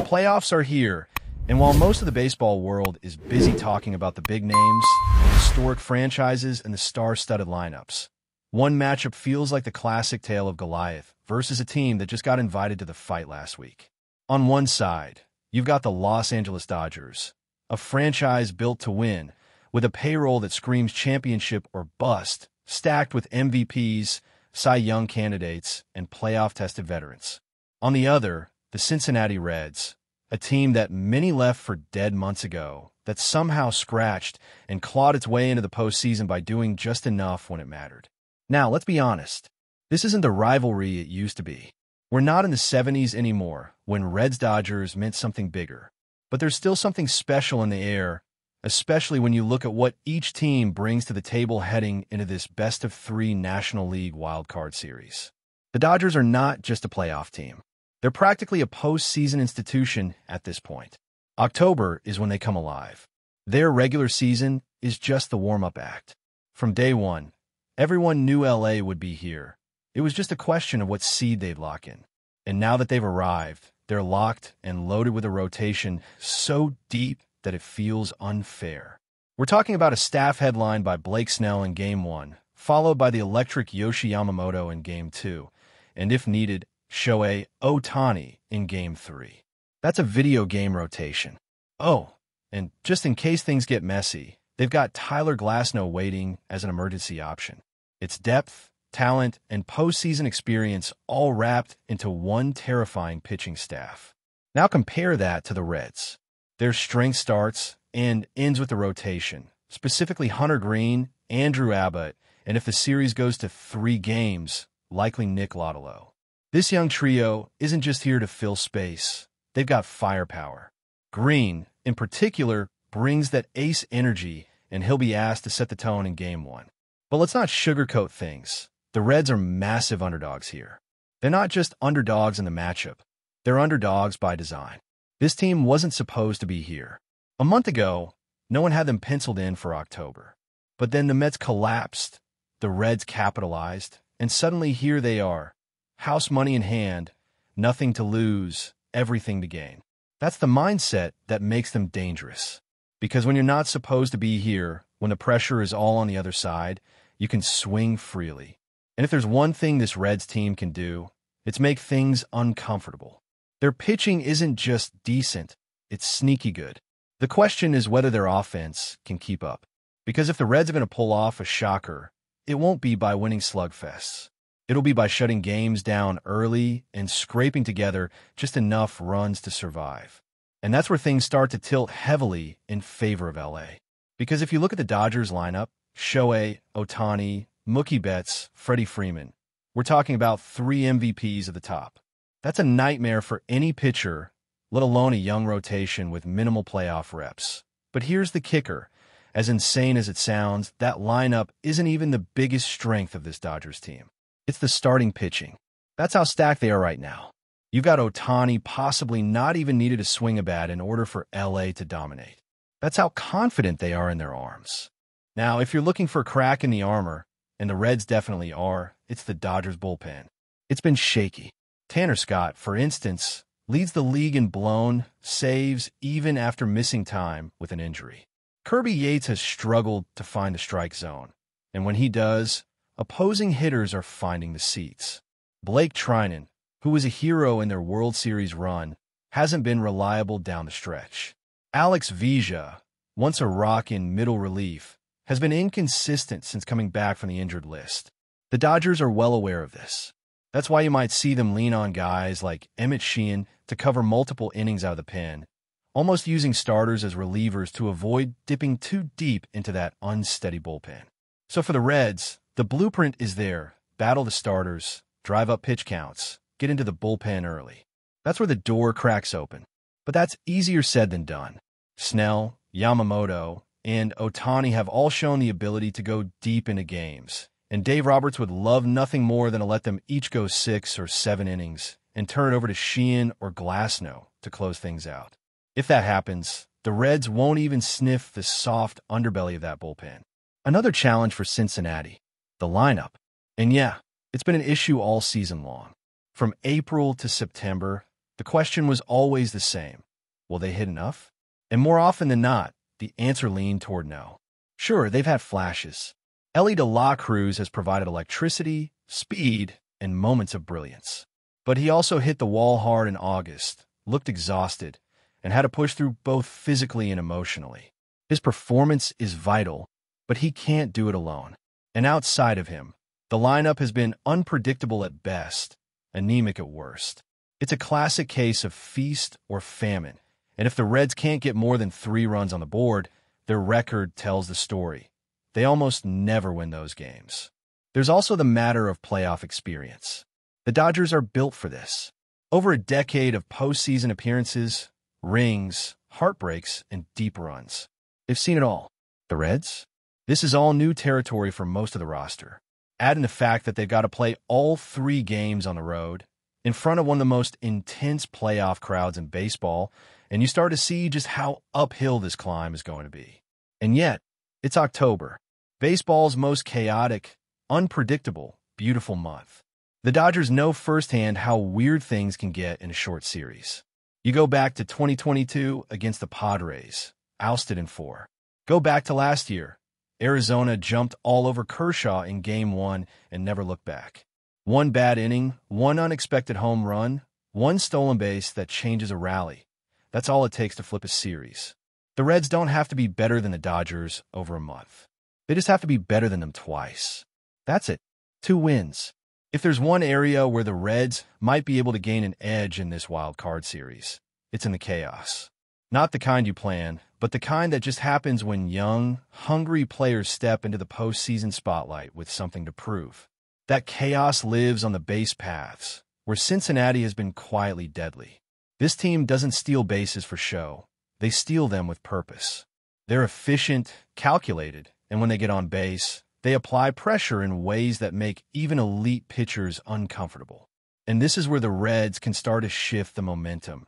playoffs are here, and while most of the baseball world is busy talking about the big names, the historic franchises, and the star-studded lineups, one matchup feels like the classic tale of Goliath versus a team that just got invited to the fight last week. On one side, you've got the Los Angeles Dodgers, a franchise built to win, with a payroll that screams championship or bust, stacked with MVPs, Cy Young candidates, and playoff-tested veterans. On the other, the Cincinnati Reds, a team that many left for dead months ago, that somehow scratched and clawed its way into the postseason by doing just enough when it mattered. Now, let's be honest. This isn't the rivalry it used to be. We're not in the 70s anymore, when Reds-Dodgers meant something bigger. But there's still something special in the air, especially when you look at what each team brings to the table heading into this best-of-3 National League wildcard series. The Dodgers are not just a playoff team. They're practically a postseason institution at this point. October is when they come alive. Their regular season is just the warm-up act. From day one, everyone knew LA would be here. It was just a question of what seed they'd lock in. And now that they've arrived, they're locked and loaded with a rotation so deep that it feels unfair. We're talking about a staff headlined by Blake Snell in Game 1, followed by the electric Yoshi Yamamoto in Game 2, and if needed, Shohei Ohtani in Game 3. That's a video game rotation. Oh, and just in case things get messy, they've got Tyler Glasnow waiting as an emergency option. It's depth, talent, and postseason experience all wrapped into one terrifying pitching staff. Now compare that to the Reds. Their strength starts and ends with the rotation, specifically Hunter Green, Andrew Abbott, and if the series goes to 3 games, likely Nick Lodolo. This young trio isn't just here to fill space. They've got firepower. Green, in particular, brings that ace energy, and he'll be asked to set the tone in Game 1. But let's not sugarcoat things. The Reds are massive underdogs here. They're not just underdogs in the matchup. They're underdogs by design. This team wasn't supposed to be here. A month ago, no one had them penciled in for October. But then the Mets collapsed, the Reds capitalized, and suddenly here they are. House money in hand, nothing to lose, everything to gain. That's the mindset that makes them dangerous. Because when you're not supposed to be here, when the pressure is all on the other side, you can swing freely. And if there's one thing this Reds team can do, it's make things uncomfortable. Their pitching isn't just decent, it's sneaky good. The question is whether their offense can keep up. Because if the Reds are going to pull off a shocker, it won't be by winning slugfests. It'll be by shutting games down early and scraping together just enough runs to survive. And that's where things start to tilt heavily in favor of LA. Because if you look at the Dodgers lineup, Shohei, Ohtani, Mookie Betts, Freddie Freeman, we're talking about 3 MVPs at the top. That's a nightmare for any pitcher, let alone a young rotation with minimal playoff reps. But here's the kicker. As insane as it sounds, that lineup isn't even the biggest strength of this Dodgers team. It's the starting pitching. That's how stacked they are right now. You've got Ohtani possibly not even needed to swing a bat in order for LA to dominate. That's how confident they are in their arms. Now, if you're looking for a crack in the armor, and the Reds definitely are, it's the Dodgers bullpen. It's been shaky. Tanner Scott, for instance, leads the league in blown saves even after missing time with an injury. Kirby Yates has struggled to find the strike zone, and when he does, opposing hitters are finding the seats. Blake Trinan, who was a hero in their World Series run, hasn't been reliable down the stretch. Alex Vesia, once a rock in middle relief, has been inconsistent since coming back from the injured list. The Dodgers are well aware of this. That's why you might see them lean on guys like Emmett Sheehan to cover multiple innings out of the pen, almost using starters as relievers to avoid dipping too deep into that unsteady bullpen. So for the Reds, the blueprint is there. Battle the starters, drive up pitch counts, get into the bullpen early. That's where the door cracks open. But that's easier said than done. Snell, Yamamoto, and Ohtani have all shown the ability to go deep into games. And Dave Roberts would love nothing more than to let them each go 6 or 7 innings and turn it over to Sheehan or Glasnow to close things out. If that happens, the Reds won't even sniff the soft underbelly of that bullpen. Another challenge for Cincinnati, the lineup. And yeah, it's been an issue all season long. From April to September, The question was always the same. Will they hit enough? And more often than not, the answer leaned toward no. Sure, they've had flashes. Elly de la Cruz has provided electricity, speed, and moments of brilliance. But he also hit the wall hard in August, looked exhausted, and had to push through both physically and emotionally. His performance is vital, but he can't do it alone. And outside of him, the lineup has been unpredictable at best, anemic at worst. It's a classic case of feast or famine, and if the Reds can't get more than 3 runs on the board, their record tells the story. They almost never win those games. There's also the matter of playoff experience. The Dodgers are built for this. Over a decade of postseason appearances, rings, heartbreaks, and deep runs. They've seen it all. The Reds? This is all new territory for most of the roster. Add in the fact that they've got to play all 3 games on the road, in front of one of the most intense playoff crowds in baseball, and you start to see just how uphill this climb is going to be. And yet, it's October, baseball's most chaotic, unpredictable, beautiful month. The Dodgers know firsthand how weird things can get in a short series. You go back to 2022 against the Padres, ousted in 4. Go back to last year. Arizona jumped all over Kershaw in Game 1 and never looked back. One bad inning, one unexpected home run, one stolen base that changes a rally. That's all it takes to flip a series. The Reds don't have to be better than the Dodgers over a month. They just have to be better than them twice. That's it. 2 wins. If there's one area where the Reds might be able to gain an edge in this wild card series, it's in the chaos. Not the kind you plan, but the kind that just happens when young, hungry players step into the postseason spotlight with something to prove. That chaos lives on the base paths, where Cincinnati has been quietly deadly. This team doesn't steal bases for show. They steal them with purpose. They're efficient, calculated, and when they get on base, they apply pressure in ways that make even elite pitchers uncomfortable. And this is where the Reds can start to shift the momentum.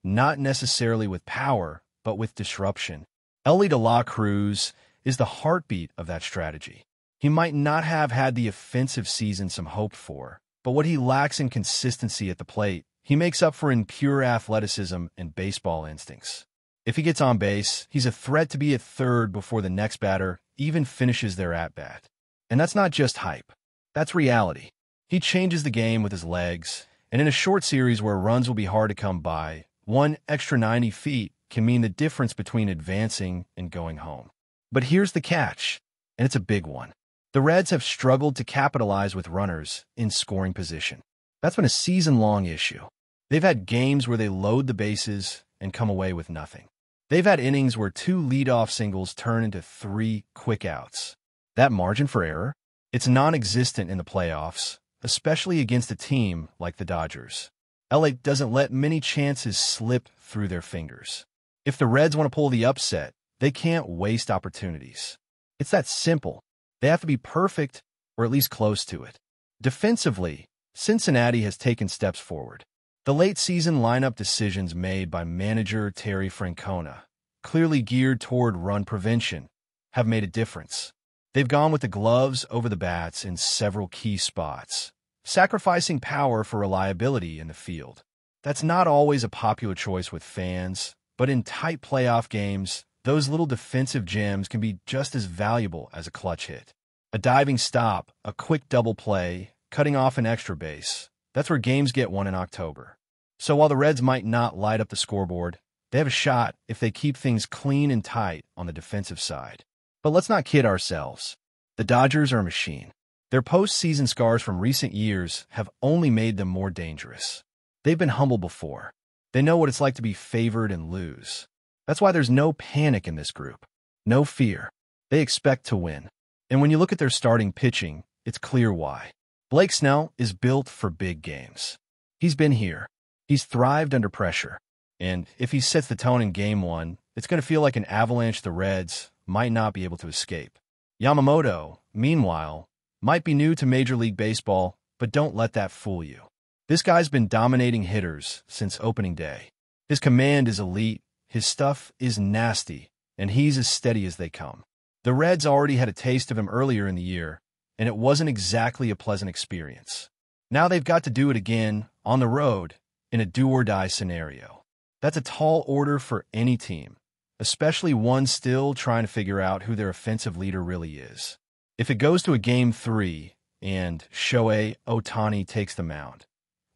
Not necessarily with power, but with disruption. Elly de la Cruz is the heartbeat of that strategy. He might not have had the offensive season some hoped for, but what he lacks in consistency at the plate, he makes up for in pure athleticism and baseball instincts. If he gets on base, he's a threat to be at third before the next batter even finishes their at-bat. And that's not just hype. That's reality. He changes the game with his legs, and in a short series where runs will be hard to come by, one extra 90 feet can mean the difference between advancing and going home. But here's the catch, and it's a big one. The Reds have struggled to capitalize with runners in scoring position. That's been a season-long issue. They've had games where they load the bases and come away with nothing. They've had innings where 2 leadoff singles turn into 3 quick outs. That margin for error? It's non-existent in the playoffs, especially against a team like the Dodgers. LA doesn't let many chances slip through their fingers. If the Reds want to pull the upset, they can't waste opportunities. It's that simple. They have to be perfect, or at least close to it. Defensively, Cincinnati has taken steps forward. The late-season lineup decisions made by manager Terry Francona, clearly geared toward run prevention, have made a difference. They've gone with the gloves over the bats in several key spots, sacrificing power for reliability in the field. That's not always a popular choice with fans, but in tight playoff games, those little defensive gems can be just as valuable as a clutch hit. A diving stop, a quick double play, cutting off an extra base. That's where games get won in October. So while the Reds might not light up the scoreboard, they have a shot if they keep things clean and tight on the defensive side. But let's not kid ourselves. The Dodgers are a machine. Their postseason scars from recent years have only made them more dangerous. They've been humbled before. They know what it's like to be favored and lose. That's why there's no panic in this group. No fear. They expect to win. And when you look at their starting pitching, it's clear why. Blake Snell is built for big games. He's been here. He's thrived under pressure. And if he sets the tone in Game 1, it's going to feel like an avalanche the Reds might not be able to escape. Yamamoto, meanwhile, might be new to Major League Baseball, but don't let that fool you. This guy's been dominating hitters since opening day. His command is elite, his stuff is nasty, and he's as steady as they come. The Reds already had a taste of him earlier in the year, and it wasn't exactly a pleasant experience. Now they've got to do it again, on the road, in a do-or-die scenario. That's a tall order for any team, especially one still trying to figure out who their offensive leader really is. If it goes to a Game 3 and Shohei Ohtani takes the mound,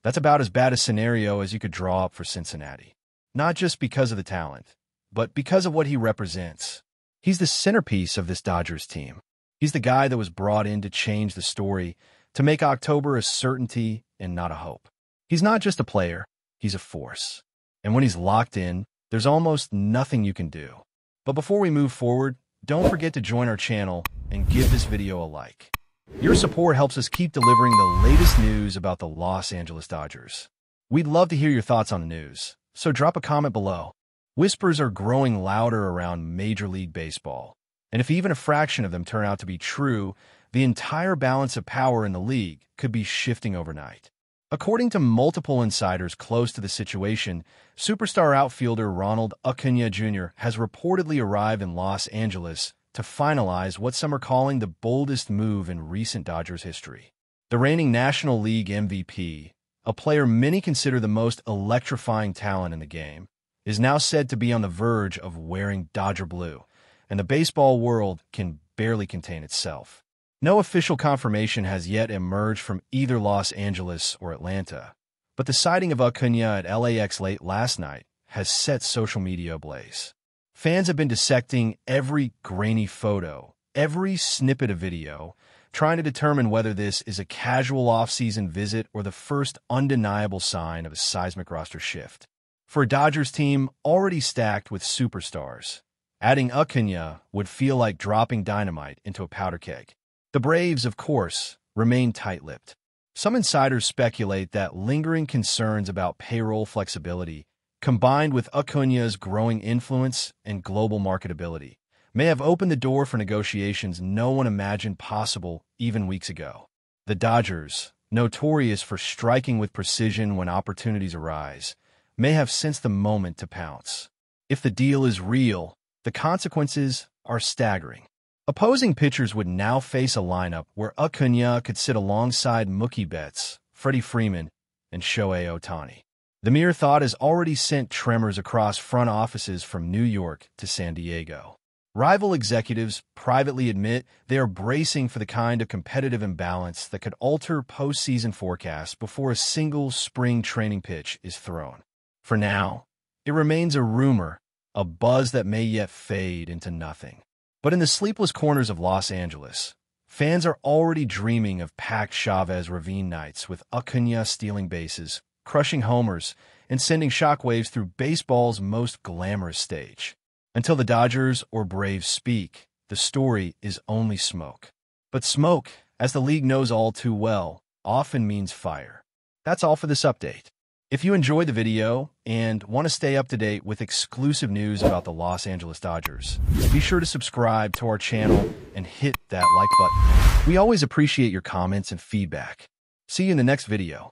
that's about as bad a scenario as you could draw up for Cincinnati. Not just because of the talent, but because of what he represents. He's the centerpiece of this Dodgers team. He's the guy that was brought in to change the story, to make October a certainty and not a hope. He's not just a player, he's a force. And when he's locked in, there's almost nothing you can do. But before we move forward, don't forget to join our channel and give this video a like. Your support helps us keep delivering the latest news about the Los Angeles Dodgers. We'd love to hear your thoughts on the news, so drop a comment below. Whispers are growing louder around Major League Baseball, and if even a fraction of them turn out to be true, the entire balance of power in the league could be shifting overnight. According to multiple insiders close to the situation, superstar outfielder RONALD ACUñA Jr. has reportedly arrived in Los Angeles to finalize what some are calling the boldest move in recent Dodgers history. The reigning National League MVP, a player many consider the most electrifying talent in the game, is now said to be on the verge of wearing Dodger blue, and the baseball world can barely contain itself. No official confirmation has yet emerged from either Los Angeles or Atlanta, but the sighting of ACUñA at LAX late last night has set social media ablaze. Fans have been dissecting every grainy photo, every snippet of video, trying to determine whether this is a casual off-season visit or the first undeniable sign of a seismic roster shift. For a Dodgers team already stacked with superstars, adding ACUñA would feel like dropping dynamite into a powder keg. The Braves, of course, remain tight-lipped. Some insiders speculate that lingering concerns about payroll flexibility, combined with ACUñA's growing influence and global marketability, may have opened the door for negotiations no one imagined possible even weeks ago. The Dodgers, notorious for striking with precision when opportunities arise, may have sensed the moment to pounce. If the deal is real, the consequences are staggering. Opposing pitchers would now face a lineup where ACUñA could sit alongside Mookie Betts, Freddie Freeman, and Shohei Ohtani. The mere thought has already sent tremors across front offices from New York to San Diego. Rival executives privately admit they are bracing for the kind of competitive imbalance that could alter postseason forecasts before a single spring training pitch is thrown. For now, it remains a rumor, a buzz that may yet fade into nothing. But in the sleepless corners of Los Angeles, fans are already dreaming of packed Chavez Ravine nights with ACUñA stealing bases, crushing homers, and sending shockwaves through baseball's most glamorous stage. Until the Dodgers or Braves speak, the story is only smoke. But smoke, as the league knows all too well, often means fire. That's all for this update. If you enjoyed the video and want to stay up to date with exclusive news about the Los Angeles Dodgers, be sure to subscribe to our channel and hit that like button. We always appreciate your comments and feedback. See you in the next video.